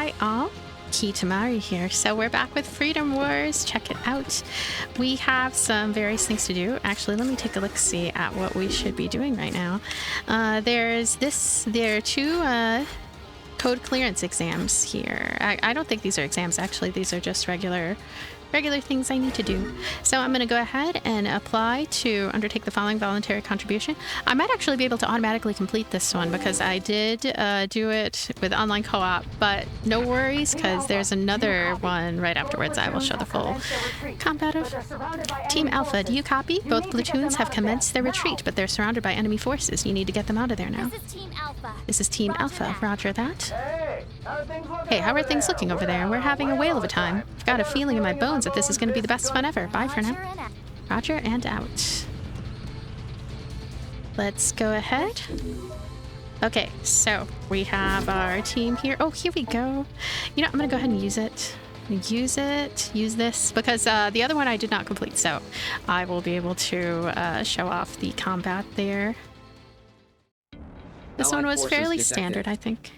Hi all, Kitamari here. So we're back with Freedom Wars. Check it out. We have some various things to do. Actually, let me take a look-see at what we should be doing right now. There are two code clearance exams here. I don't think these are exams, actually. These are just regular things I need to do. So I'm going to go ahead and apply to undertake the following voluntary contribution. I might actually be able to automatically complete this one because I did do it with online co-op, but no worries because there's another one right afterwards. I will show the full combat of. Team Alpha, do you copy? Both platoons have commenced their retreat, but they're surrounded by enemy forces. You need to get them out of there now. This is Team Alpha. This is Team Alpha. Roger that. Hey, how are things looking over there? We're having a whale of a time. I've got a feeling in my bones that this is going to be the best fun ever. Bye for now. Roger and out. Let's go ahead. Okay, so we have our team here. Oh, here we go. You know, I'm going to go ahead and use it. Use this, because the other one I did not complete, so I will be able to show off the combat there. This one was fairly standard, I think.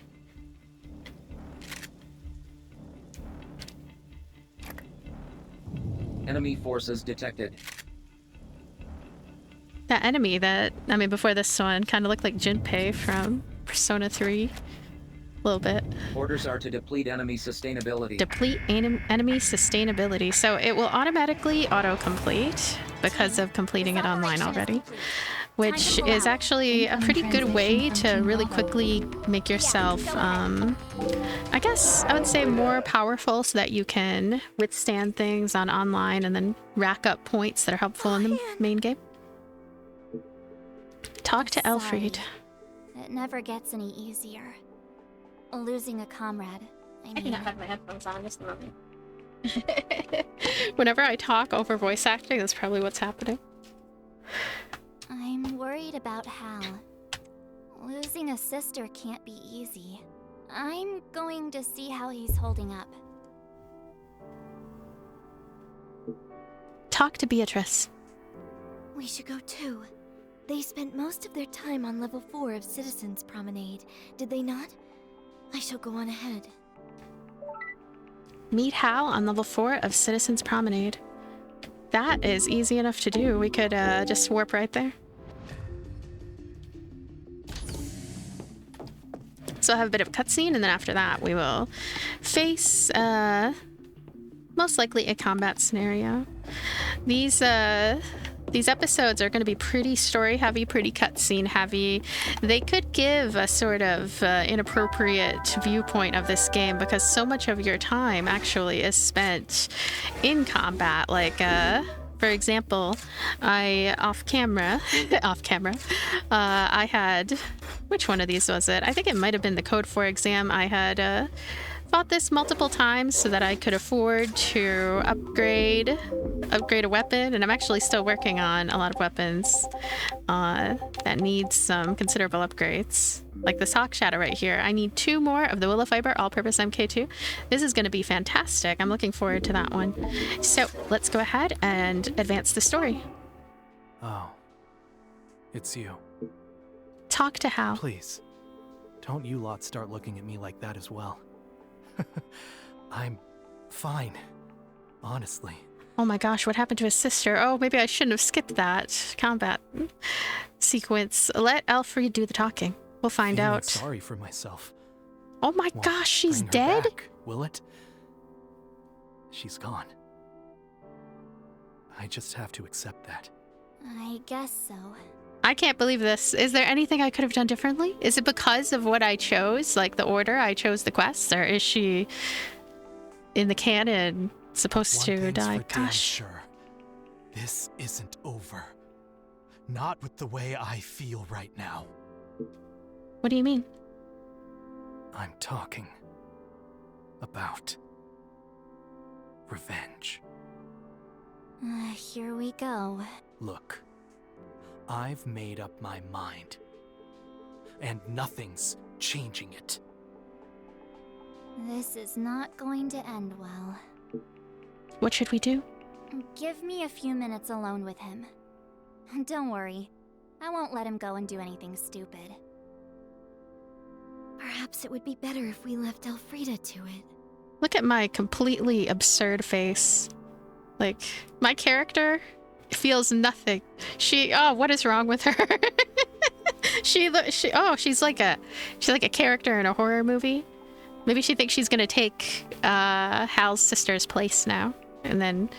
Enemy forces detected. That enemy that, I mean, before this one kind of looked like Junpei from Persona 3. A little bit. Orders are to deplete enemy sustainability. Deplete enemy sustainability. So it will automatically auto-complete because of completing it online already. Which is actually a pretty good way to really quickly make yourself, I guess I would say more powerful so that you can withstand things on online and then rack up points that are helpful in the main game. Talk to Elfried. It never gets any easier. Losing a comrade. I do not have my headphones on just a moment. Whenever I talk over voice acting, that's probably what's happening. I'm worried about Hal. Losing a sister can't be easy. I'm going to see how he's holding up. Talk to Beatrice. We should go too. They spent most of their time on level 4 of Citizens Promenade, did they not? I shall go on ahead. Meet Hal on level 4 of Citizens Promenade. That is easy enough to do. We could just warp right there. So I'll have a bit of cutscene, and then after that we will face most likely a combat scenario. These episodes are going to be pretty story heavy, pretty cutscene heavy. They could give a sort of inappropriate viewpoint of this game because so much of your time actually is spent in combat. Like, for example, off camera, I had, which one of these was it? I think it might have been the Code 4 exam. I had fought this multiple times so that I could afford to upgrade a weapon, and I'm actually still working on a lot of weapons that need some considerable upgrades. Like this Hawk Shadow right here. I need 2 more of the Willow Fiber all-purpose MK2. This is going to be fantastic. I'm looking forward to that one. So let's go ahead and advance the story. Oh, it's you. Talk to Hal. Please, don't you lot start looking at me like that as well. I'm fine, honestly. Oh my gosh, what happened to his sister? Oh, maybe I shouldn't have skipped that combat sequence. Let Alfred do the talking. We'll find out. Sorry for myself. Oh my gosh, she's Bring her dead? back, will it? She's gone. I just have to accept that. I guess so. I can't believe this. Is there anything I could have done differently? Is it because of what I chose? Like the order I chose the quests? Or is she in the canon supposed to die? Gosh. Sure. This isn't over. Not with the way I feel right now. What do you mean? I'm talking about revenge. Here we go. Look, I've made up my mind, and nothing's changing it. This is not going to end well. What should we do? Give me a few minutes alone with him. Don't worry, I won't let him go and do anything stupid. Perhaps Perhaps it would be better if we left Elfrida to it. Look at my completely absurd face. Like, my character feels nothing. Oh, what is wrong with her? She's like a character in a horror movie. Maybe she thinks she's gonna take Hal's sister's place now, and then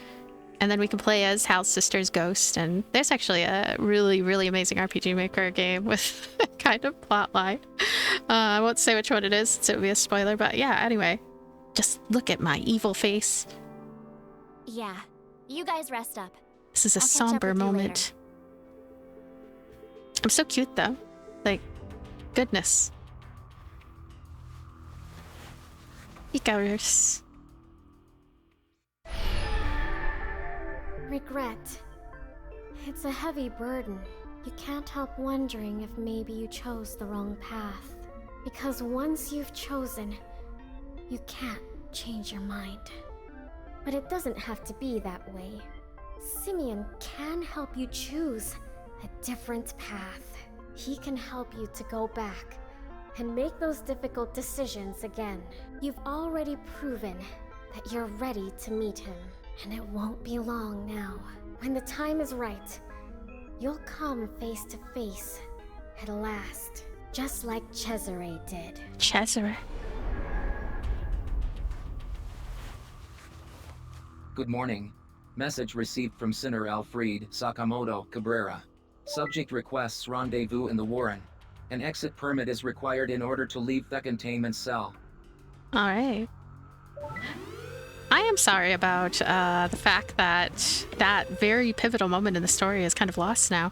we can play as Hal's sister's ghost. And there's actually a really, really amazing RPG Maker game with kind of plot line. I won't say which one it is, so it would be a spoiler. But yeah, anyway, just look at my evil face. Yeah, you guys rest up. This is a I'll catch up somber with you moment. I'm so cute though. Like, goodness. Icarus. Regret. It's a heavy burden. You can't help wondering if maybe you chose the wrong path. Because once you've chosen, you can't change your mind. But it doesn't have to be that way. Simeon can help you choose a different path. He can help you to go back and make those difficult decisions again. You've already proven that you're ready to meet him. And it won't be long now. When the time is right, you'll come face to face at last. Just like Cesare did. Cesare. Good morning. Message received from Sinner Alfred Sakamoto Cabrera. Subject requests rendezvous in the Warren. An exit permit is required in order to leave the containment cell. Alright. I am sorry about the fact that that very pivotal moment in the story is kind of lost now.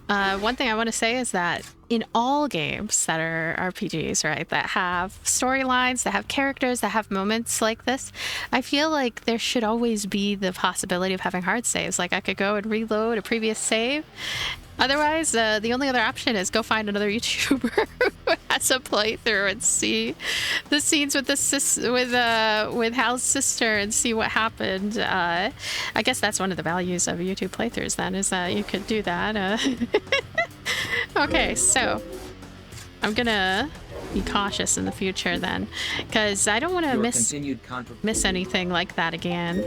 One thing I want to say is that in all games that are RPGs, right, that have storylines, that have characters, that have moments like this, I feel like there should always be the possibility of having hard saves. Like, I could go and reload a previous save. Otherwise, the only other option is go find another YouTuber who has a playthrough and see the scenes with with Hal's sister and see what happened. I guess that's one of the values of YouTube playthroughs then, is that you could do that. Okay, so I'm gonna be cautious in the future then, because I don't want to miss anything like that again.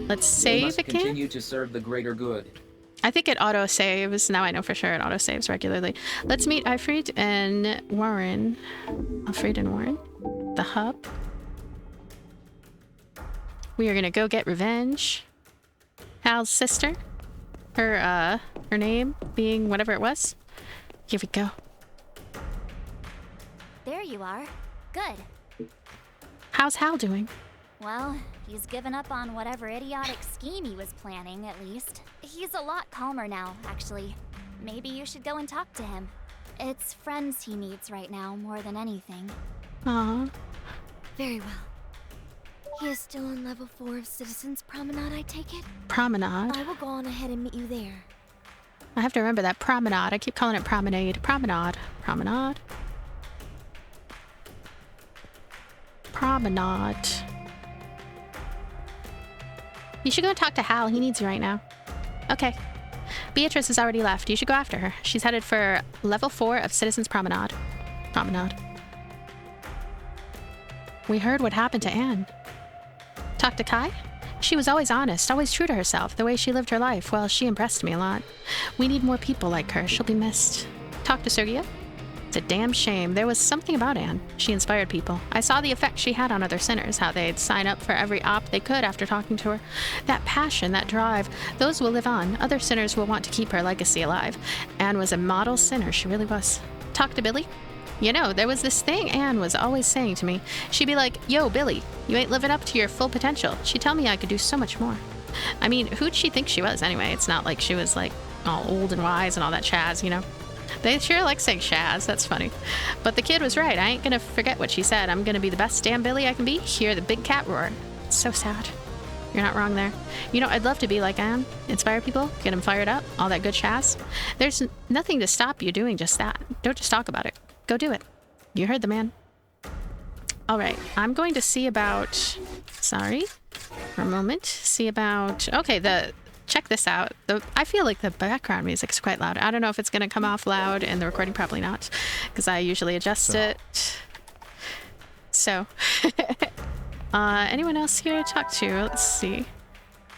Let's save again. Continue to serve the greater good. I think it auto-saves. Now I know for sure it auto-saves regularly. Let's meet Alfred and Warren. Alfred and Warren. The hub. We are gonna go get revenge. Hal's sister. Her name being whatever it was. Here we go. There you are. Good. How's Hal doing? Well, he's given up on whatever idiotic scheme he was planning, at least. He's a lot calmer now, actually. Maybe you should go and talk to him. It's friends he needs right now, more than anything. Aww. Very well. He is still on level 4 of Citizens Promenade, I take it? Promenade. I will go on ahead and meet you there. I have to remember that promenade. I keep calling it promenade. Promenade. Promenade. Promenade. You should go talk to Hal. He needs you right now. Okay. Beatrice has already left. You should go after her. She's headed for level 4 of Citizens Promenade. Promenade. We heard what happened to Anne. Talk to Kai? She was always honest, always true to herself, the way she lived her life. Well, she impressed me a lot. We need more people like her. She'll be missed. Talk to Sergio? It's a damn shame. There was something about Anne. She inspired people. I saw the effect she had on other sinners, how they'd sign up for every op they could after talking to her. That passion, that drive, those will live on. Other sinners will want to keep her legacy alive. Anne was a model sinner, she really was. Talk to Billy? You know, there was this thing Anne was always saying to me. She'd be like, yo, Billy, you ain't living up to your full potential. She'd tell me I could do so much more. I mean, who'd she think she was anyway? It's not like she was like all old and wise and all that Chaz, you know? They sure like saying Shaz, that's funny. But the kid was right. I ain't gonna forget what she said. I'm gonna be the best damn Billy I can be. Hear the big cat roar. It's so sad. You're not wrong there. You know, I'd love to be like Anne. Inspire people, get them fired up, all that good Shaz. There's nothing to stop you doing just that. Don't just talk about it. Go do it. You heard the man. All right, I'm going to see about... Sorry, for a moment. See about... Okay, check this out. I feel like the background music's quite loud. I don't know if it's going to come off loud in the recording. Probably not, because I usually adjust it. So, anyone else here to talk to? Let's see.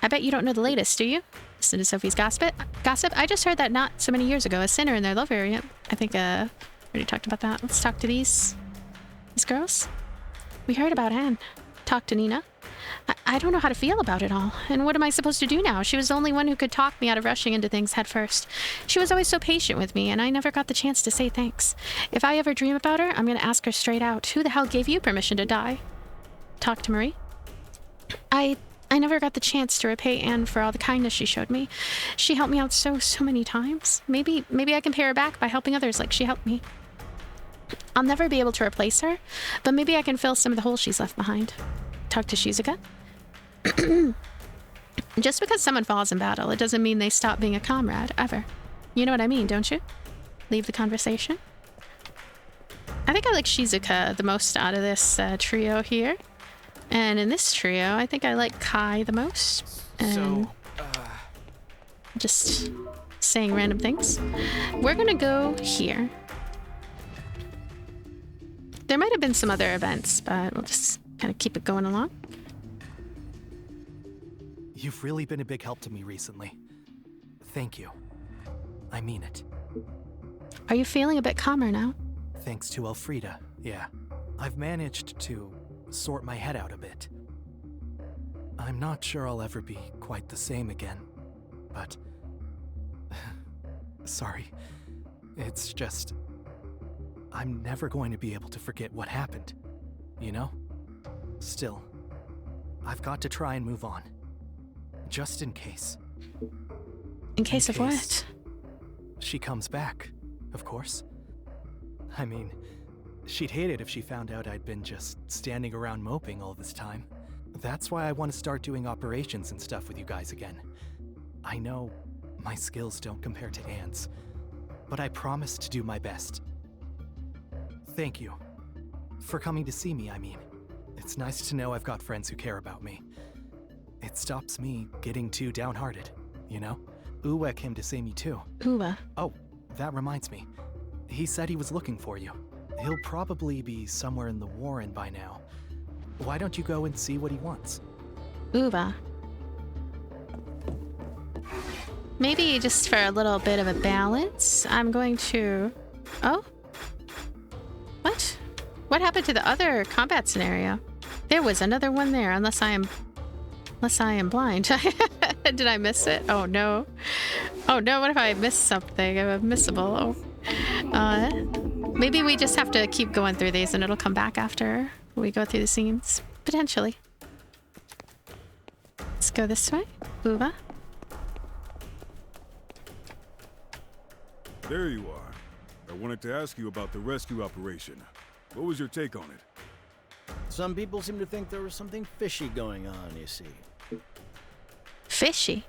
I bet you don't know the latest, do you? Listen to Sophie's gossip. I just heard that not so many years ago, a sinner in their love variant. I think, already talked about that. Let's talk to these girls. We heard about Anne. Talk to Nina. I don't know how to feel about it all. And what am I supposed to do now? She was the only one who could talk me out of rushing into things head first. She was always so patient with me, and I never got the chance to say thanks. If I ever dream about her, I'm gonna ask her straight out. Who the hell gave you permission to die? Talk to Marie. I never got the chance to repay Anne for all the kindness she showed me. She helped me out so many times. Maybe I can pay her back by helping others like she helped me. I'll never be able to replace her, but maybe I can fill some of the holes she's left behind. Talk to Shizuka. Just because someone falls in battle, it doesn't mean they stop being a comrade, ever. You know what I mean, don't you? Leave the conversation. I think I like Shizuka the most out of this trio here. And in this trio, I think I like Kai the most. And just saying random things. We're gonna go here. There might have been some other events, but we'll just kind of keep it going along. You've really been a big help to me recently. Thank you. I mean it. Are you feeling a bit calmer now? Thanks to Elfrida, yeah. I've managed to sort my head out a bit. I'm not sure I'll ever be quite the same again, but... Sorry. It's just... I'm never going to be able to forget what happened, you know? Still, I've got to try and move on. Just in case. In case of what? She comes back, of course. I mean, she'd hate it if she found out I'd been just standing around moping all this time. That's why I want to start doing operations and stuff with you guys again. I know my skills don't compare to Anne's, but I promise to do my best. Thank you. For coming to see me, I mean. It's nice to know I've got friends who care about me. It stops me getting too downhearted, you know? Uwe came to see me too. Uwe? Oh, that reminds me. He said he was looking for you. He'll probably be somewhere in the Warren by now. Why don't you go and see what he wants? Uwe. Maybe just for a little bit of a balance, I'm going to... Oh? What? What happened to the other combat scenario? There was another one there, unless I am blind. Did I miss it? Oh no. Oh no, what if I missed something? I'm missable. Oh. Maybe we just have to keep going through these and it'll come back after we go through the scenes. Potentially. Let's go this way. Uwe. There you are. I wanted to ask you about the rescue operation. What was your take on it? Some people seem to think there was something fishy going on, you see. Fishy?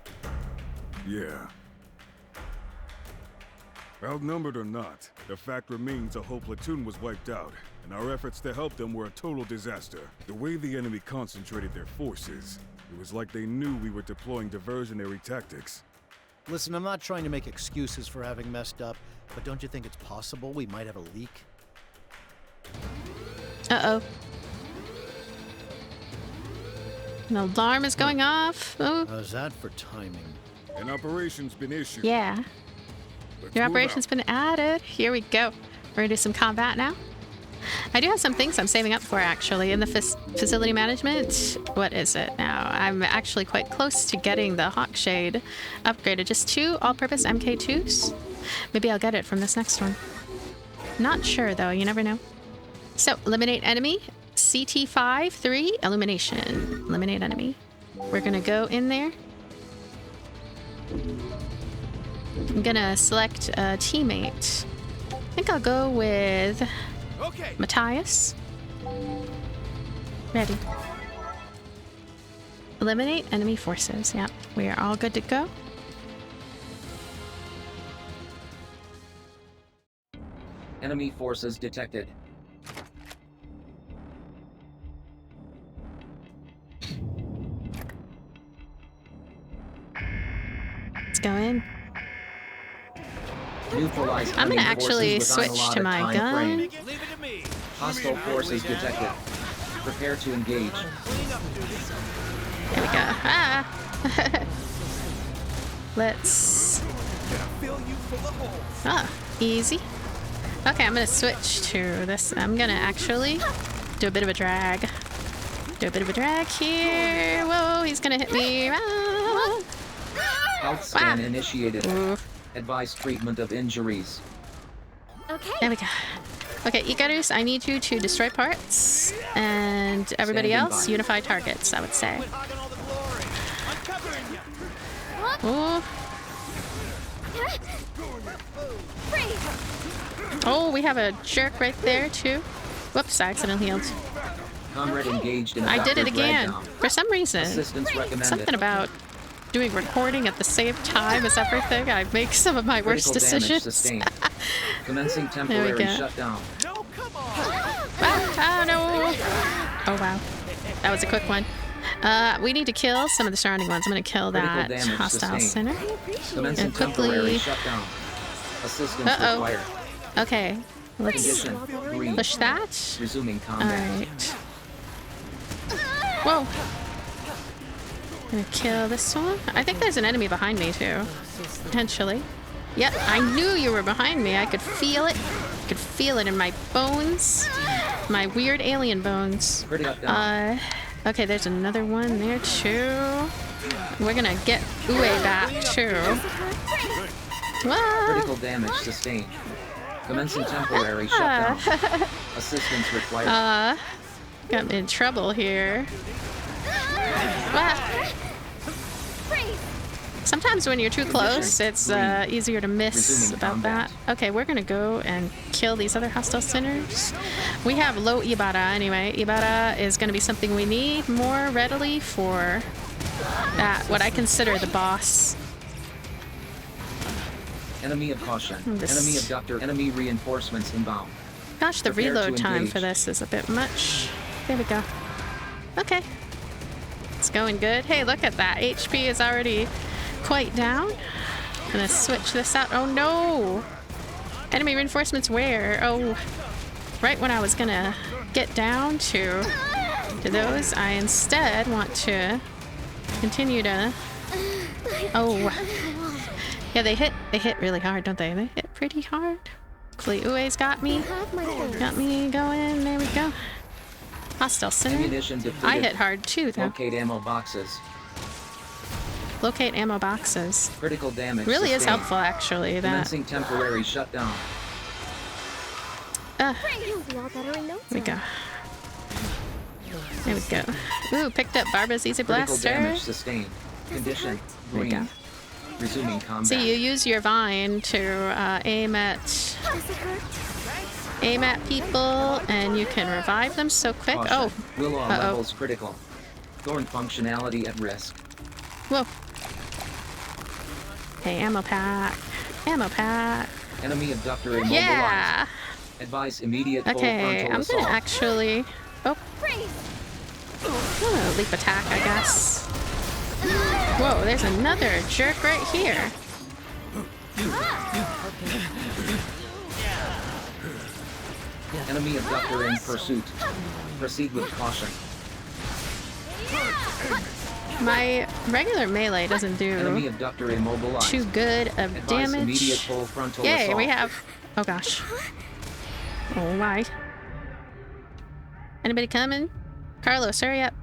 Yeah. Outnumbered or not, the fact remains a whole platoon was wiped out, and our efforts to help them were a total disaster. The way the enemy concentrated their forces, it was like they knew we were deploying diversionary tactics. Listen, I'm not trying to make excuses for having messed up, but don't you think it's possible we might have a leak? Uh-oh. An alarm is going off. Oh. How's that for timing? An operation's been issued. Yeah. Your operation's been added. Here we go. We're gonna do some combat now. I do have some things I'm saving up for, actually, in the facility management. What is it now? I'm actually quite close to getting the Hawkshade upgraded. Just 2 all-purpose MK2s. Maybe I'll get it from this next one. Not sure, though. You never know. So, eliminate enemy. CT5-3 Illumination. Eliminate enemy. We're gonna go in there. I'm gonna select a teammate. I think I'll go with Matthias. Ready. Eliminate enemy forces. Yep, we are all good to go. Enemy forces detected. Let's go in. Neutralize I'm gonna enemy actually forces without switch to allotted my time gun. frame. Hostile forces detected. Prepare to engage. There we go. Ah! Let's... Ah, easy. Okay, I'm gonna switch to this. I'm gonna actually do a bit of a drag. Do a bit of a drag here. Whoa, he's gonna hit me. Ah! Health scan Wow. initiated. Ooh. Advise treatment of injuries. Okay. There we go. Okay, Icarus, I need you to destroy parts. And everybody Standing else, by. unify targets, I would say. Ooh. Oh, we have a jerk right there, too. Whoops, I accidentally healed. Comrade engaged in a I did it doctor again. drag-down. For some reason. Assistance recommended. Something about doing recording at the same time as everything. I make some of my worst Critical damage decisions. sustained. Commencing temporary go. shutdown. Ah, oh no! Oh wow. That was a quick one. We need to kill some of the surrounding ones. I'm gonna kill Critical that damage hostile sustained. center. Commencing And quickly- temporary shutdown. Assistance Uh-oh. required. Okay, let's Condition green. push that. Resuming combat. Alright. Whoa! Gonna kill this one. I think there's an enemy behind me too. Potentially. Yep, I knew you were behind me. I could feel it. I could feel it in my bones. My weird alien bones. Critical down. Okay, there's another one there too. We're gonna get Ue back too. Ah. Critical damage sustained. Commencing temporary shutdown. Assistance required. Got me in trouble here. Ah. Sometimes when you're too close, it's easier to miss Resuming about combat. that. Okay, we're gonna go and kill these other hostile sinners. We have low Ibarra anyway. Ibarra is gonna be something we need more readily for that, what I consider the boss. Enemy of caution. This- Enemy abductor. Enemy reinforcements inbound. Gosh, the Prepare to reload time engage. for this is a bit much. There we go. Okay. It's going good. Hey, look at that. HP is already quite down. Gonna switch this out. Oh no! Enemy reinforcements where? Oh, right when I was gonna get down to those, I instead want to continue to... Oh. Yeah, they hit really hard, don't they? They hit pretty hard. Hopefully Ue's got me. Got me going. There we go. Hostile center. Ammunition depleted. I hit hard too, though. Locate ammo boxes. Locate ammo boxes. Critical damage Really is sustained. helpful, actually. That. Commencing temporary shutdown. We all got our notes. There we go. There we go. Ooh, picked up Barba's Easy Critical damage Blaster. sustained. Condition There we green. go. Resuming combat. So you use your vine to aim at people, and you can revive them so quick. Caution. Oh, Will all uh-oh. levels critical. Thorn functionality at risk. Whoa. Hey, ammo pack. Ammo pack. Enemy abductor immobilized. Yeah. Advise immediate full Okay, frontal I'm assault. gonna actually. Oh. I'm gonna leap attack, I guess. Whoa, there's another jerk right here. Enemy abductor in pursuit. Proceed with caution. My regular melee doesn't Enemy do abductor immobilized. too good of Advise immediate damage. full frontal Yay, assault. we have. Oh gosh. Oh my. Anybody coming? Carlos, hurry up.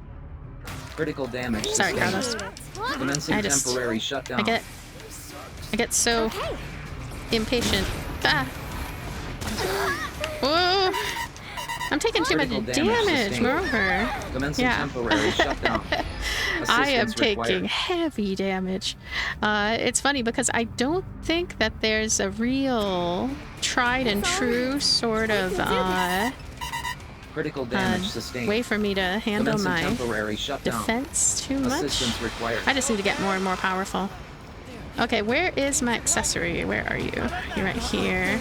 Critical damage. Sorry, sustained. Carlos. Commencing I just- temporary shutdown. I get so impatient. Ah. Whoa. I'm taking too much Critical damage, damage sustained. moreover. Commencing Yeah. temporary shutdown. I am Assistance taking required. heavy damage. It's funny because I don't think that there's a real tried and true sort of Critical damage sustained. way for me to handle Commencing my temporary shutdown. defense too much. Assistance required. I just need to get more and more powerful. Okay, where is my accessory? Where are you? You're right here.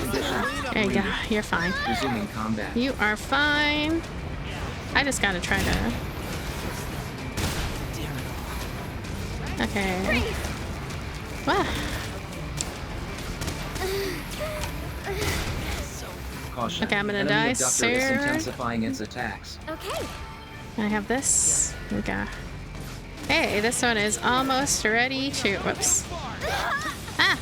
Condition There you go. green. You're fine. Resuming combat. You are fine. I just gotta try to... Okay. Wow. Caution. Okay, I'm gonna Enemy die abductor is soon. intensifying its attacks. Okay. I have this. Okay. Hey, this one is almost ready to. Whoops. Ah!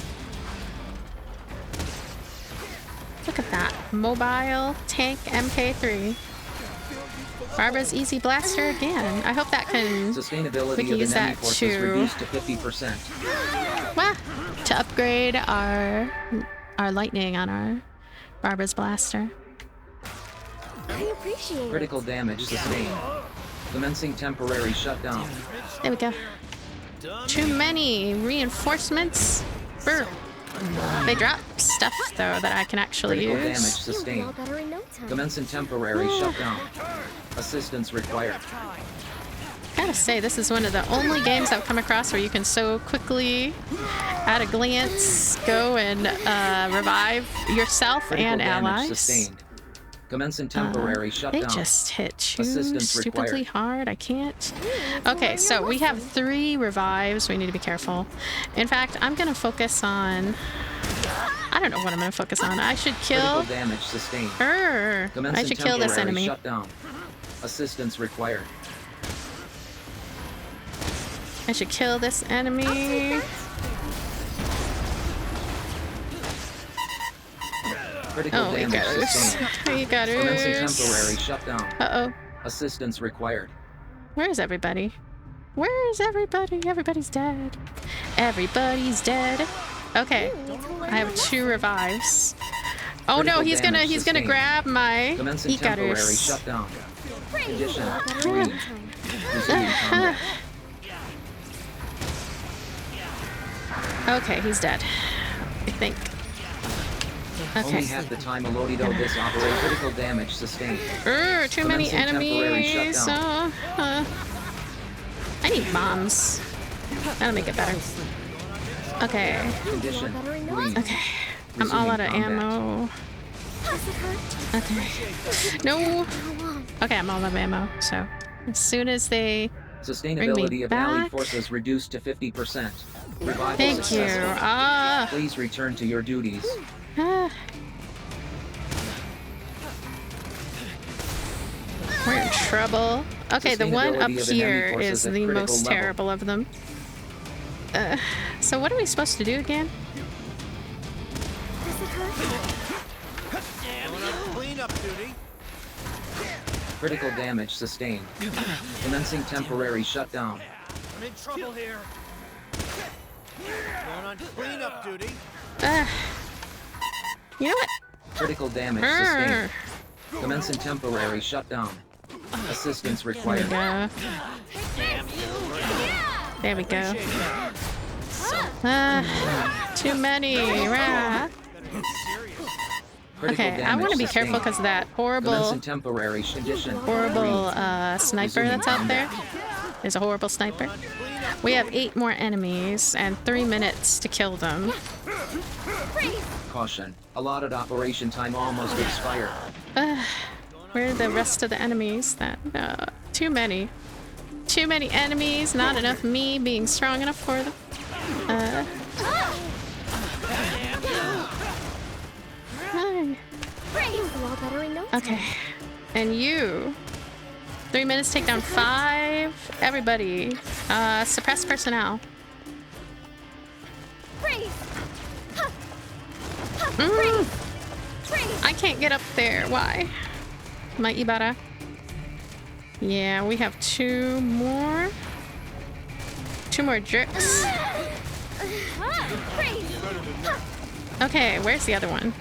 Look at that. Mobile tank MK3. Barbara's Easy Blaster again. I hope that can. We Sustainability can of use enemy that forces to. reduced to 50%. Well, to upgrade our lightning on our Barbara's Blaster. I appreciate it. Critical damage sustained. Commencing temporary shutdown. There we go. Too many reinforcements. Brr. They drop stuff though that I can actually Critical damage use. You'll be all sustained. better in no time. Commencing temporary shutdown. Assistance required. Gotta say, this is one of the only games I've come across where you can so quickly, at a glance, go and revive yourself Critical and damage allies. sustained. Commencing temporary shutdown. They just hit too Assistance stupidly required. hard. I can't. Okay, so we have 3 revives. We need to be careful. In fact, I'm gonna focus on. I don't know what I'm gonna focus on. I should Critical kill. damage sustained. I Commencing should kill this temporary enemy. shutdown. Assistance required. I should kill this enemy. Critical Oh, he damage goes. sustained. He got Commencing us. temporary shutdown. Uh-oh. Assistance required. Where is everybody? Where is everybody? Everybody's dead. Everybody's dead. Okay. I have 2 revives. Oh no, Critical he's gonna damage gonna sustained. grab my Commencing temporary Eaters. shutdown. Condition Better in no 3. time. Resuming combat. Okay, he's dead. I think. Only Okay. half the time Elodido this operate. Critical damage sustained. Too many Commencing temporary enemies. shutdown. I need bombs. That'll make it better. Okay. Condition Better in no 3. Okay. I'm all out of Resuming combat. ammo. Does it hurt? Okay. No. How long? Okay, I'm all out of ammo. So as soon as they. Sustainability of ally back. forces reduced to 50%. Revival Thank you. successful. Please return to your duties. We're in trouble. Okay, the one up Sustainability of enemy here forces is at the critical most level. terrible of them. So what are we supposed to do again? Does it hurt? Cleanup duty. Critical damage sustained. Commencing temporary shutdown. I'm in trouble here. Going on cleanup duty. You know what? Critical damage sustained. Commencing temporary shutdown. Assistance There we required. go. There we go. Too many. Rah. Critical Okay, I damage want to be sustained. careful because of that horrible, Commencing temporary condition. horrible sniper that's out there. There's a horrible sniper. We have 8 more enemies and 3 minutes to kill them. Caution. Allotted operation time almost expired. Where are the rest of the enemies? Too many. Too many enemies, not enough me being strong enough for them. Hi. You'll all better in no time. Okay. And you. 3 minutes, take down 5. Everybody. Suppress personnel. I can't get up there. Why? My Ibarra. Yeah, we have 2 more. 2 more drips. Okay, where's the other one?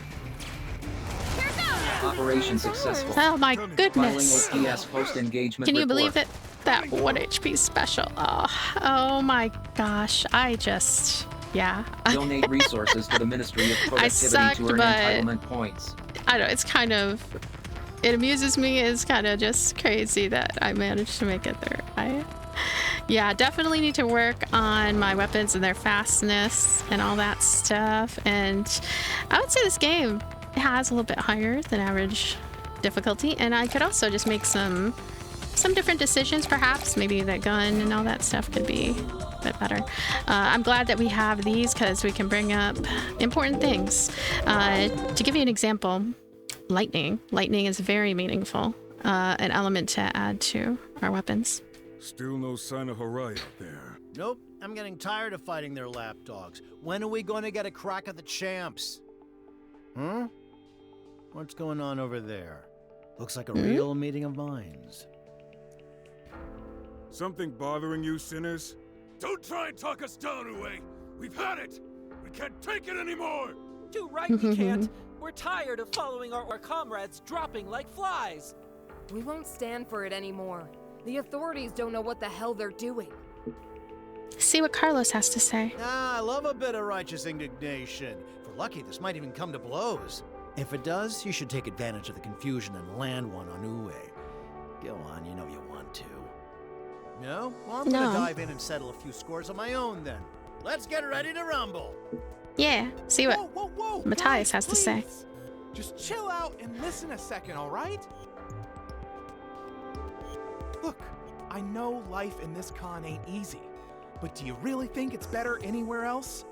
Operation successful. Oh my Filing goodness. OPS post-engagement Can you report. believe it? That 1 HP special. Oh my gosh. Yeah. Donate resources to the Ministry of Productivity sucked, to earn but- entitlement points. I don't, it's kind of, it amuses me. It's kind of just crazy that I managed to make it there. Yeah, definitely need to work on my weapons and their fastness and all that stuff. And I would say this game has a little bit higher than average difficulty. And I could also just make some different decisions, perhaps. Maybe the gun and all that stuff could be a bit better. I'm glad that we have these because we can bring up important things. To give you an example, lightning. Lightning is very meaningful. An element to add to our weapons. Still no sign of Harai out there. Nope, I'm getting tired of fighting their lapdogs. When are we going to get a crack at the champs? Huh? What's going on over there? Looks like a real meeting of minds. Something bothering you, sinners? Don't try and talk us down, Uwe! We've had it! We can't take it anymore! Too right we can't. We're tired of following our comrades dropping like flies. We won't stand for it anymore. The authorities don't know what the hell they're doing. See what Carlos has to say. Ah, I love a bit of righteous indignation. If we're lucky, this might even come to blows. If it does, you should take advantage of the confusion and land one on Uwe. Go on, you know you want to. No? Well, I'm gonna dive in and settle a few scores on my own then. Let's get ready to rumble. Yeah, see what Whoa, Matthias guys, has to say. please. Just chill out and listen a second, all right? Look, I know life in this con ain't easy, but do you really think it's better anywhere else?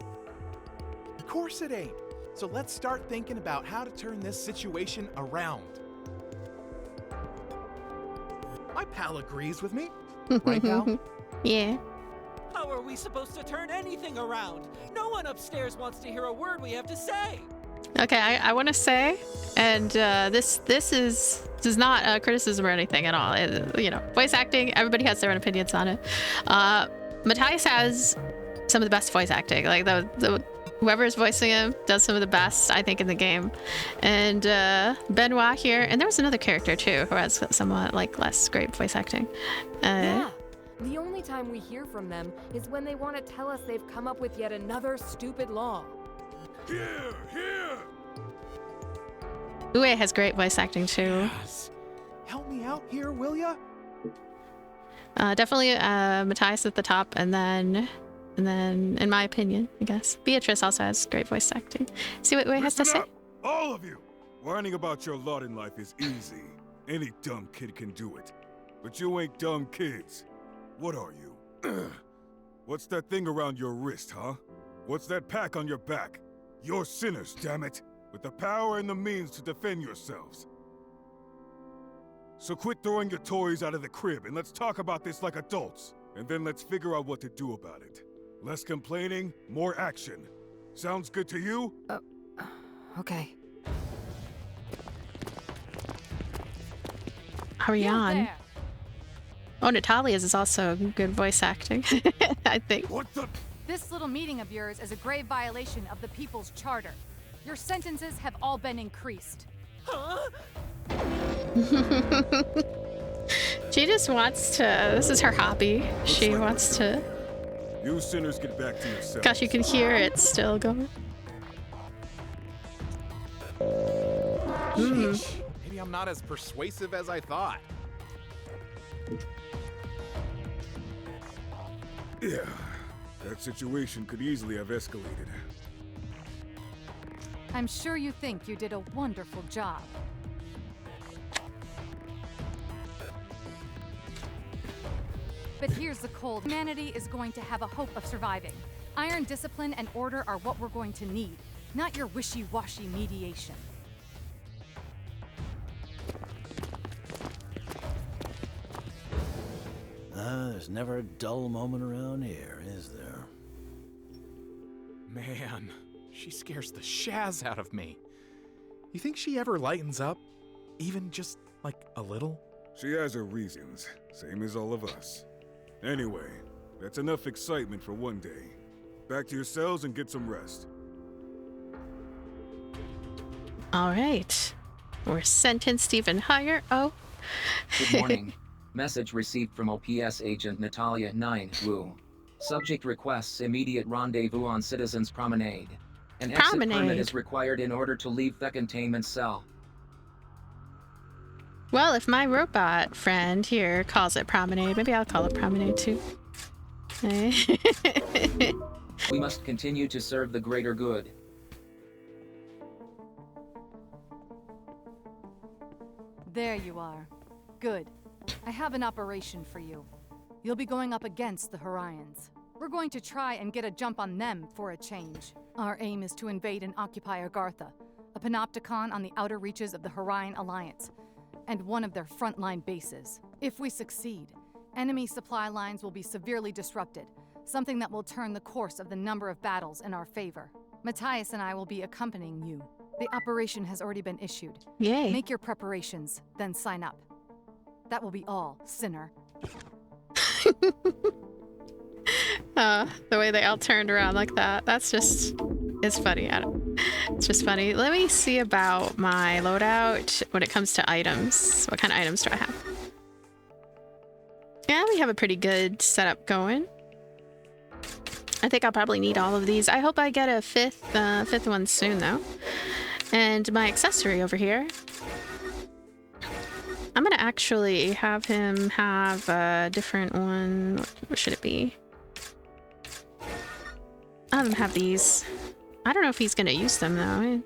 Of course it ain't. So let's start thinking about how to turn this situation around. My pal agrees with me, right, pal? Yeah. How are we supposed to turn anything around? No one upstairs wants to hear a word we have to say. Okay, I want to say, and this is not a criticism or anything at all. You know, voice acting, everybody has their own opinions on it. Matthias has some of the best voice acting. Like whoever is voicing him does some of the best, I think, in the game. And Benoit here, and there was another character too who has somewhat like less great voice acting. Yeah. The only time we hear from them is when they want to tell us they've come up with yet another stupid law. Here! Uwe has great voice acting too. Yes. Help me out here, will ya? Definitely Matthias at the top, and then, in my opinion, I guess, Beatrice also has great voice acting. See what Uwe has to say? Up, all of you! Whining about your lot in life is easy. Any dumb kid can do it. But you ain't dumb kids. What are you? What's that thing around your wrist, huh? What's that pack on your back? You're sinners, damn it! With the power and the means to defend yourselves. So quit throwing your toys out of the crib and let's talk about this like adults. And then let's figure out what to do about it. Less complaining, more action. Sounds good to you? Okay. Ariane. Oh, Natalia's is also good voice acting, I think. What the? This little meeting of yours is a grave violation of the People's Charter. Your sentences have all been increased. Huh? She just wants to, this is her hobby. She wants to. You sinners get back to yourselves. Gosh, you can hear it still going. Maybe I'm not as persuasive as I thought. Yeah, that situation could easily have escalated. I'm sure you think you did a wonderful job. But here's the cold. Humanity is going to have a hope of surviving. Iron discipline and order are what we're going to need, not your wishy-washy mediation. There's never a dull moment around here, is there? Man, she scares the shaz out of me. You think she ever lightens up? Even just, like, a little? She has her reasons, same as all of us. Anyway, that's enough excitement for one day. Back to your cells and get some rest. All right. We're sentenced even higher. Oh. Good morning. Message received from OPS agent Natalia 9 Wu. Subject requests immediate rendezvous on Citizens Promenade. An exit permit is required in order to leave the containment cell. Well, if my robot friend here calls it Promenade, maybe I'll call it Promenade too. We must continue to serve the greater good. There you are. Good. I have an operation for you. You'll be going up against the Horions. We're going to try and get a jump on them for a change. Our aim is to invade and occupy Agartha, a a panopticon on the outer reaches of the Horion Alliance, and one of their frontline bases. If we succeed, enemy supply lines will be severely disrupted, something that will turn the course of the number of battles in our favor. Matthias and I will be accompanying you. The operation has already been issued. Yay. Make your preparations, then sign up. That will be all, sinner. The way they all turned around like that. That's just... It's funny. It's just funny. Let me see about my loadout when it comes to items. What kind of items do I have? Yeah, we have a pretty good setup going. I think I'll probably need all of these. I hope I get a fifth one soon, though. And my accessory over here. I'm gonna actually have him have a different one. What should it be? I'll have him have these. I don't know if he's gonna use them, though.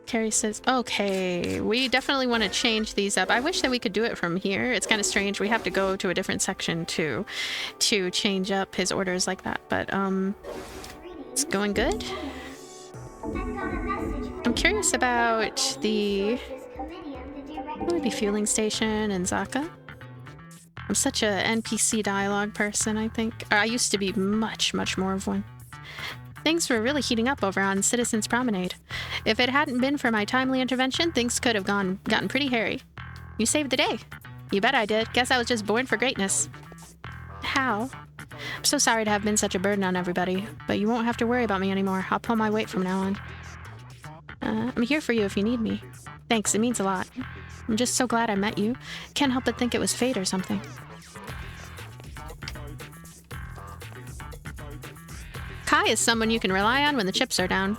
Carrie says, okay, we definitely want to change these up. I wish that we could do it from here. It's kind of strange. We have to go to a different section to change up his orders like that. But, it's going good. I'm curious about the maybe fueling station and Zaka. I'm such a NPC dialogue person, I think. Or I used to be much, much more of one. Things were really heating up over on Citizens Promenade. If it hadn't been for my timely intervention, things could have gotten pretty hairy. You saved the day. You bet I did. Guess I was just born for greatness. How? I'm so sorry to have been such a burden on everybody, but you won't have to worry about me anymore. I'll pull my weight from now on. I'm here for you if you need me. Thanks, it means a lot. I'm just so glad I met you. Can't help but think it was fate or something. Kai is someone you can rely on when the chips are down.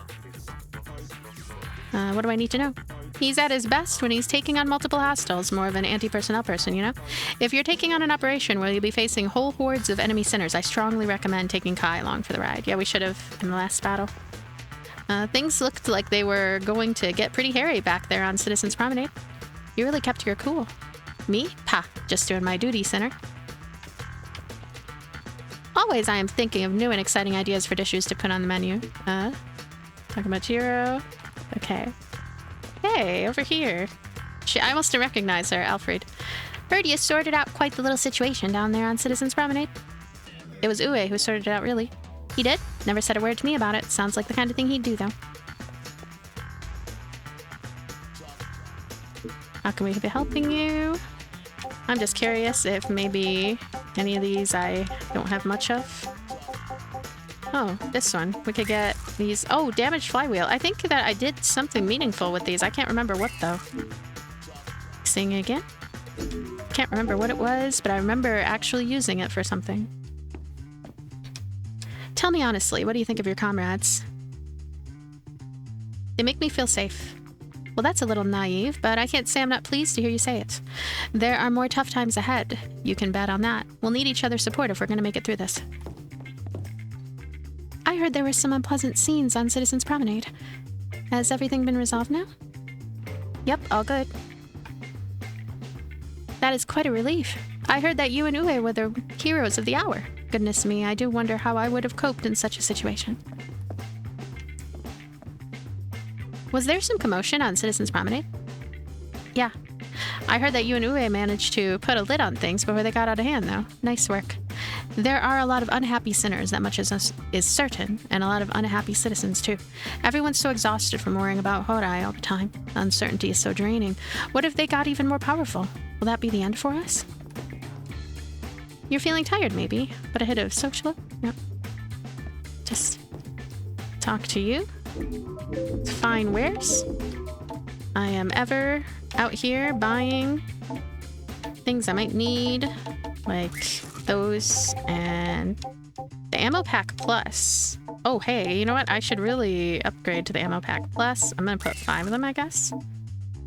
What do I need to know? He's at his best when he's taking on multiple hostiles, more of an anti-personnel person, you know? If you're taking on an operation where you'll be facing whole hordes of enemy sinners, I strongly recommend taking Kai along for the ride. Yeah, we should have in the last battle. Things looked like they were going to get pretty hairy back there on Citizens Promenade. You really kept your cool. Me? Pah, just doing my duty, sinner. Always I am thinking of new and exciting ideas for dishes to put on the menu. Talking about Jiro. Okay. Hey, over here. I must have recognized her, Alfred. Heard you sorted out quite the little situation down there on Citizens Promenade. It was Uwe who sorted it out, really. He did. Never said a word to me about it. Sounds like the kind of thing he'd do, though. How can we be helping you? I'm just curious if maybe any of these I don't have much of. Oh, this one. We could get these. Oh, damaged flywheel. I think that I did something meaningful with these. I can't remember what, though. Seeing it again? Can't remember what it was, but I remember actually using it for something. Tell me honestly, what do you think of your comrades? They make me feel safe. Well, that's a little naive, but I can't say I'm not pleased to hear you say it. There are more tough times ahead. You can bet on that. We'll need each other's support if we're going to make it through this. I heard there were some unpleasant scenes on Citizens Promenade. Has everything been resolved now? Yep, all good. That is quite a relief. I heard that you and Uwe were the heroes of the hour. Goodness me, I do wonder how I would have coped in such a situation. Was there some commotion on Citizens Promenade? Yeah. I heard that you and Uwe managed to put a lid on things before they got out of hand, though. Nice work. There are a lot of unhappy sinners, that much is certain, and a lot of unhappy citizens, too. Everyone's so exhausted from worrying about Horai all the time. Uncertainty is so draining. What if they got even more powerful? Will that be the end for us? You're feeling tired, maybe, but a hit of social? Yep. Just talk to you. Fine wares. I am ever out here buying things I might need, like those and the ammo pack plus. Oh, hey, you know what? I should really upgrade to the ammo pack plus. I'm gonna put 5 of them, I guess.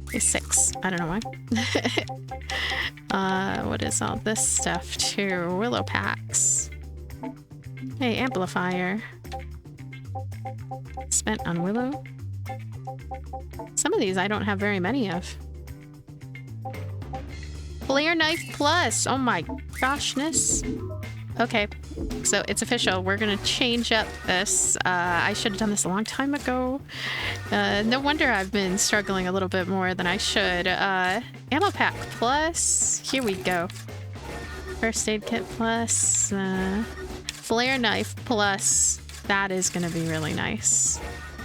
Maybe 6. I don't know why. What is all this stuff too? Willow packs. Hey, amplifier. Spent on Willow. Some of these I don't have very many of. Flare knife plus. Oh my goshness. Okay, so it's official. We're gonna change up this. I should have done this a long time ago. No wonder I've been struggling a little bit more than I should. Ammo pack plus. Here we go. First aid kit plus. Flare knife plus. That is gonna be really nice.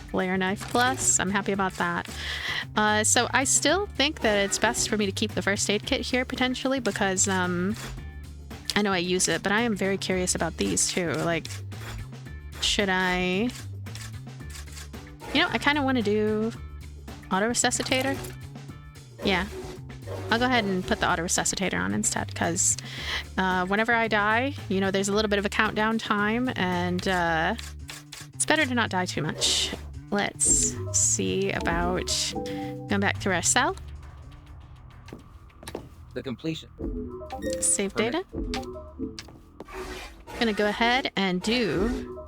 Flare knife plus. I'm happy about that. So I still think that it's best for me to keep the first aid kit here potentially because I know I use it, but I am very curious about these too. Like, should I... You know, I kind of want to do auto resuscitator. Yeah, I'll go ahead and put the auto resuscitator on instead because whenever I die, you know, there's a little bit of a countdown time and it's better to not die too much. Let's see about going back through our cell. The completion. Save data. Gonna go ahead and do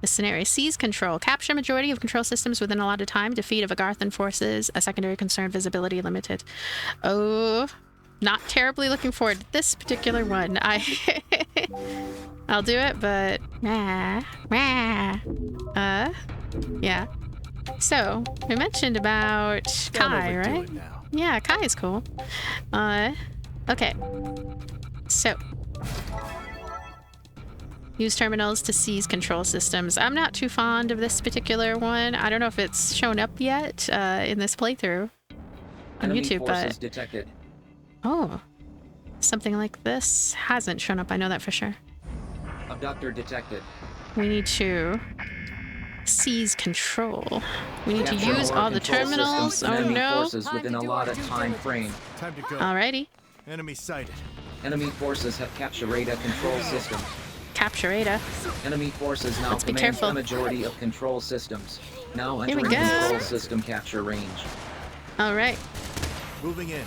the scenario. Seize control. Capture majority of control systems within allotted time. Defeat of Agarthan forces. A secondary concern. Visibility limited. Oh, not terribly looking forward to this particular one. I'll do it, but yeah. So we mentioned about Kai, right? Yeah, Kai is cool. Okay. So, use terminals to seize control systems. I'm not too fond of this particular one. I don't know if it's shown up yet in this playthrough on YouTube, but detected. Oh, something like this hasn't shown up. I know that for sure. Abductor detected. We need to seize control. We need to use all the terminals. Oh no! Within a allotted time frame. Time to go. Alrighty. Enemy sighted. Enemy forces have captured a control system. Capture Ada. Enemy forces now Let's be command careful. the majority of control systems. Now Here we entering go. control system capture range. Alright. Moving in.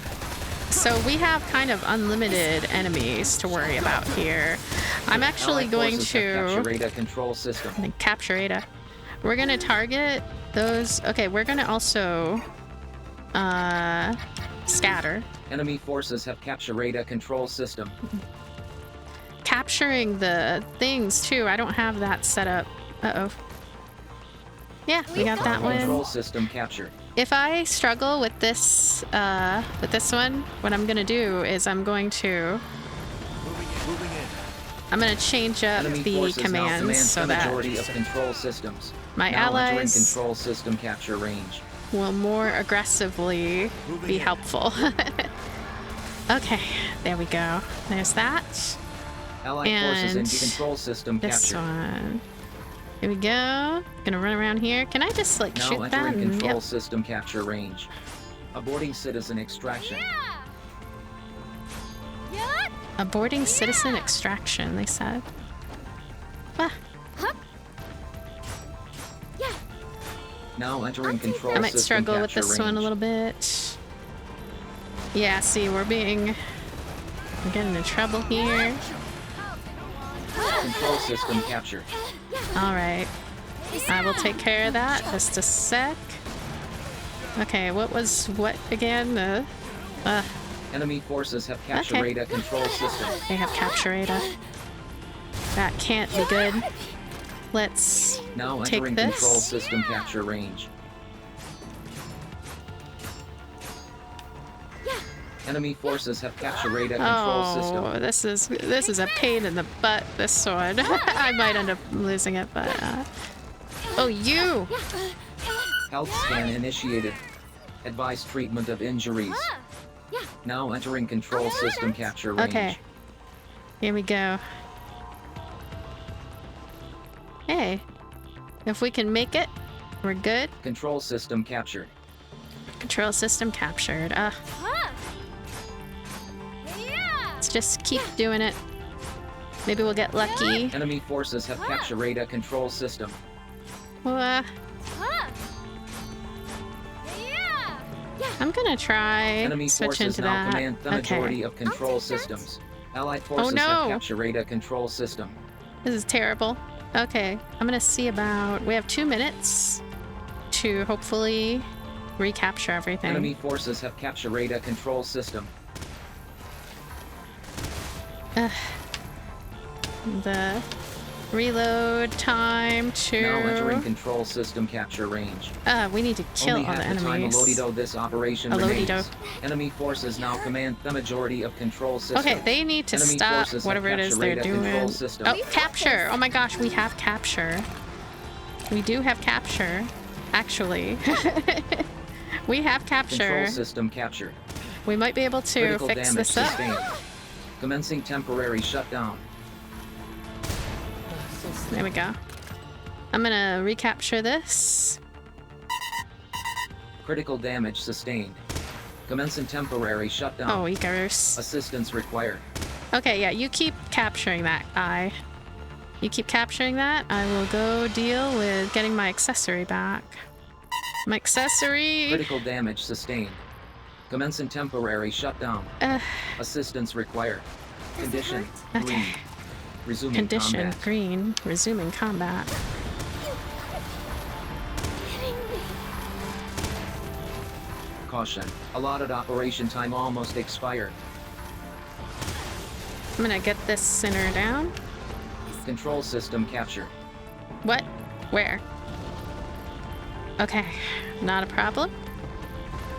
So we have kind of unlimited enemies to worry about here. I'm actually Allied going forces have to captured a control system. capture Ada. We're gonna target those. Okay, we're gonna also scatter. Enemy forces have captured a control system. Capturing the things too. I don't have that set up. Uh-oh. Yeah, we got that Control one. system captured. If I struggle with this one, what I'm gonna do is I'm gonna change up Enemy the forces now commands command so the that majority of control systems. my now entering allies control system capture range. will more aggressively be helpful. Okay, there we go. There's that. Allied forces And into control system this captured. one. Here we go. Gonna run around here. Can I just like Now shoot that? entering And, control yep. system capture range. Aborting citizen extraction. Aborting citizen extraction, they said. Ah, Now entering control I might system struggle with capture this range. one a little bit. Yeah, see, we're getting into trouble here. Control system captured. Alright. I will take care of that. Just a sec. Okay, what again? Enemy forces have captured Okay. a control system. They have capture Ada. That can't be good. Let's Now take entering this. control system capture range. Enemy forces have captured a control system. Oh, this is a pain in the butt, this one. I might end up losing it, but oh, you! Health scan initiated. Advice treatment of injuries. Now entering control system capture range. Okay. Here we go. Hey. If we can make it, we're good. Control system captured. Control system captured. Let's just keep doing it. Maybe we'll get lucky. Enemy forces have captured a control system. Well, I'm gonna try Enemy switch forces into now that. command the majority of control systems. Allied forces no. have captured a control system. This is terrible. Okay, I'm gonna see about... We have 2 minutes to hopefully recapture everything. Enemy forces have captured a control system. the reload time to... Now entering control system capture range. We need to kill Only all the half the time enemies. Elodido this operation remains. Enemy forces now command the majority of control system. Okay, they need to Enemy stop forces whatever it have is capture they're rate at control doing. system. Oh, capture! Oh my gosh, we have capture. We do have capture, actually. We have capture. Control system captured. We might be able to Critical fix damage this up. sustained. Commencing temporary shutdown. There we go. I'm gonna recapture this. Critical damage sustained. Commencing temporary shutdown. Oh, Icarus. Assistance required. Okay, yeah, you keep capturing that guy. You keep capturing that. I will go deal with getting my accessory back. My accessory. Critical damage sustained. Commencing temporary shutdown. Assistance required. Condition green. Okay. Resuming Condition combat. green. Resuming combat. Caution. Allotted operation time almost expired. I'm gonna get this sinner down. Control system captured. What? Where? Okay, not a problem.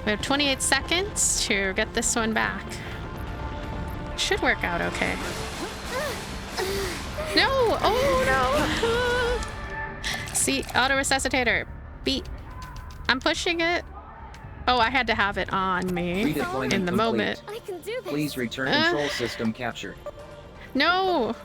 We have 28 seconds to get this one back. Should work out okay. No! Oh no! See, auto resuscitator. Beat. I'm pushing it. Oh, I had to have it on me Redeployment in the complete. moment. I can do this. Please return control system captured. No!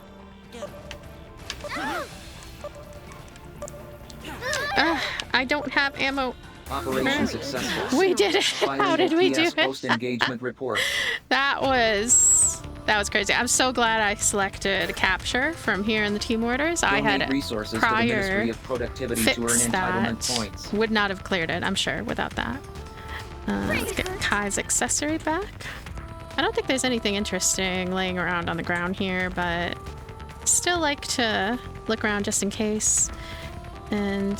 I don't have ammo. Operation successful. We did it. How did we do it? Post-engagement report. That was crazy. I'm so glad I selected capture from here in the team orders. I Donate had resources to the Ministry prior of Productivity to earn fixed entitlement that. points. Would not have cleared it, I'm sure, without that. Let's get Kai's accessory back. I don't think there's anything interesting laying around on the ground here, but still like to look around just in case. And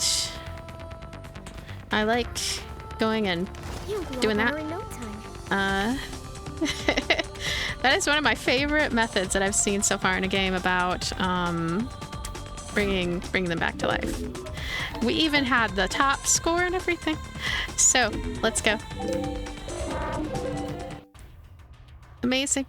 I like going and doing that. That is one of my favorite methods that I've seen so far in a game about bringing them back to life. We even had the top score and everything. So let's go. Amazing.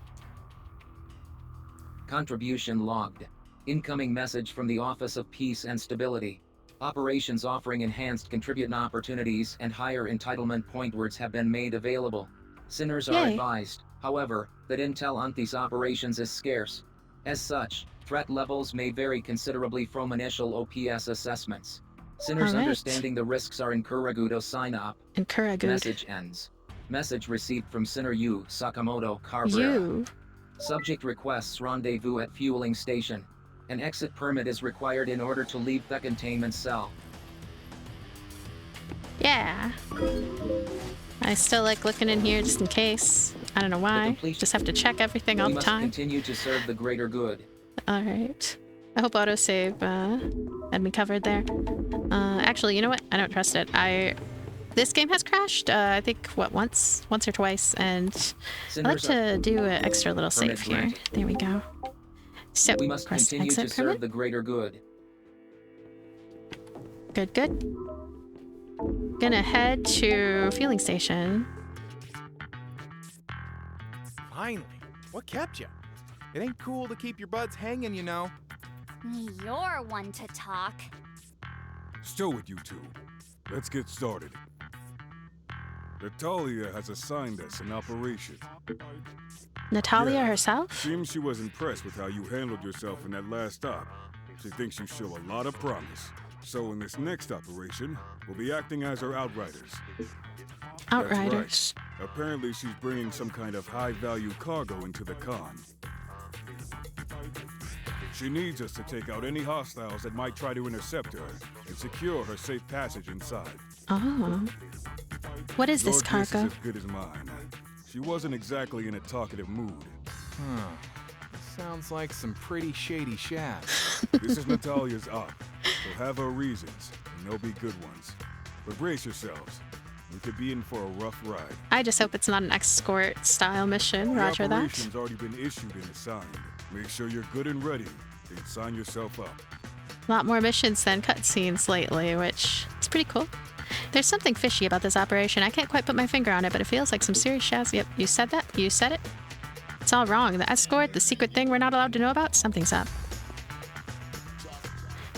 Contribution logged. Incoming message from the Office of Peace and Stability. Operations offering enhanced contribution opportunities and higher entitlement point words have been made available. Sinners are Yay. advised, however, that intel on these operations is scarce. As such, threat levels may vary considerably from initial OPS assessments. Sinners All right. understanding the risks are encouraged to sign up. Encouraged. Message ends. Message received from Sinner Yu Sakamoto Cabrera. You. Subject requests rendezvous at fueling station. An exit permit is required in order to leave the containment cell. Yeah. I still like looking in here just in case. I don't know why. Just have to check everything all We the must time. continue to serve the greater good. Alright. I hope autosave had me covered there. Actually, you know what? I don't trust it. This game has crashed, I think, what, once or twice, and I like to do an extra little save here. granted. There we go. So, We must press continue to exit serve permit. the greater good. Good, good. Gonna head to fueling station. Finally. What kept you? It ain't cool to keep your buds hanging, you know. You're one to talk. Still with you two. Let's get started. Natalia has assigned us an operation. Natalia Yeah. herself? Seems she was impressed with how you handled yourself in that last stop. She thinks you show a lot of promise. So in this next operation, we'll be acting as her outriders. Outriders. That's right. Apparently she's bringing some kind of high-value cargo into the con. She needs us to take out any hostiles that might try to intercept her and secure her safe passage inside. Oh. What is this Your guess cargo? is as good as mine. She wasn't exactly in a talkative mood. Huh. Sounds like some pretty shady shaft. This is Natalia's op. She'll have her reasons, and they'll be good ones. But brace yourselves. We could be in for a rough ride. I just hope it's not an escort style mission. Roger the that. operation's already been issued and assigned. Make sure you're good and ready, then sign yourself up. A lot more missions than cutscenes lately, which is pretty cool. There's something fishy about this operation. I can't quite put my finger on it, but it feels like some serious shaz. Yep, you said that? You said it? It's all wrong. The escort, the secret thing we're not allowed to know about? Something's up.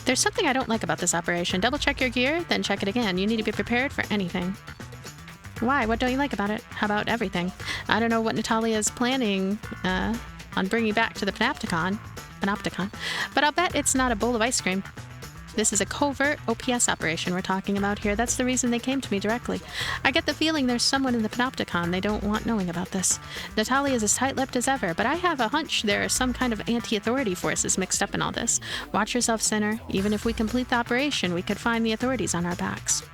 There's something I don't like about this operation. Double check your gear, then check it again. You need to be prepared for anything. Why? What don't you like about it? How about everything? I don't know what Natalia is planning on bringing back to the Panopticon, but I'll bet it's not a bowl of ice cream. This is a covert OPS operation we're talking about here. That's the reason they came to me directly. I get the feeling there's someone in the Panopticon they don't want knowing about this. Natalia is as tight-lipped as ever, but I have a hunch there are some kind of anti-authority forces mixed up in all this. Watch yourself, Sinner. Even if we complete the operation, we could find the authorities on our backs.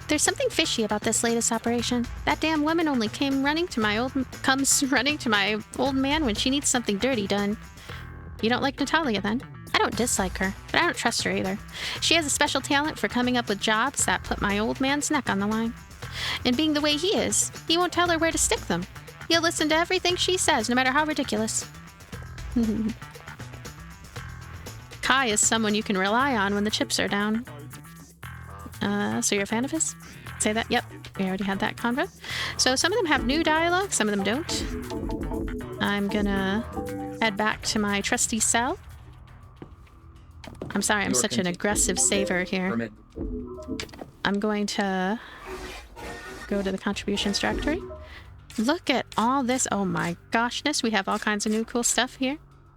There's something fishy about this latest operation. That damn woman only comes running to my old man when she needs something dirty done. You don't like Natalia, then? I don't dislike her, but I don't trust her either. She has a special talent for coming up with jobs that put my old man's neck on the line. And being the way he is, he won't tell her where to stick them. He'll listen to everything she says, no matter how ridiculous. Kai is someone you can rely on when the chips are down. So you're a fan of his? Say that? Yep, we already had that convo. So some of them have new dialogue, some of them don't. I'm gonna head back to my trusty cell. I'm sorry, I'm such an aggressive saver here. I'm going to go to the contributions directory. Look at all this. Oh my goshness, we have all kinds of new cool stuff here.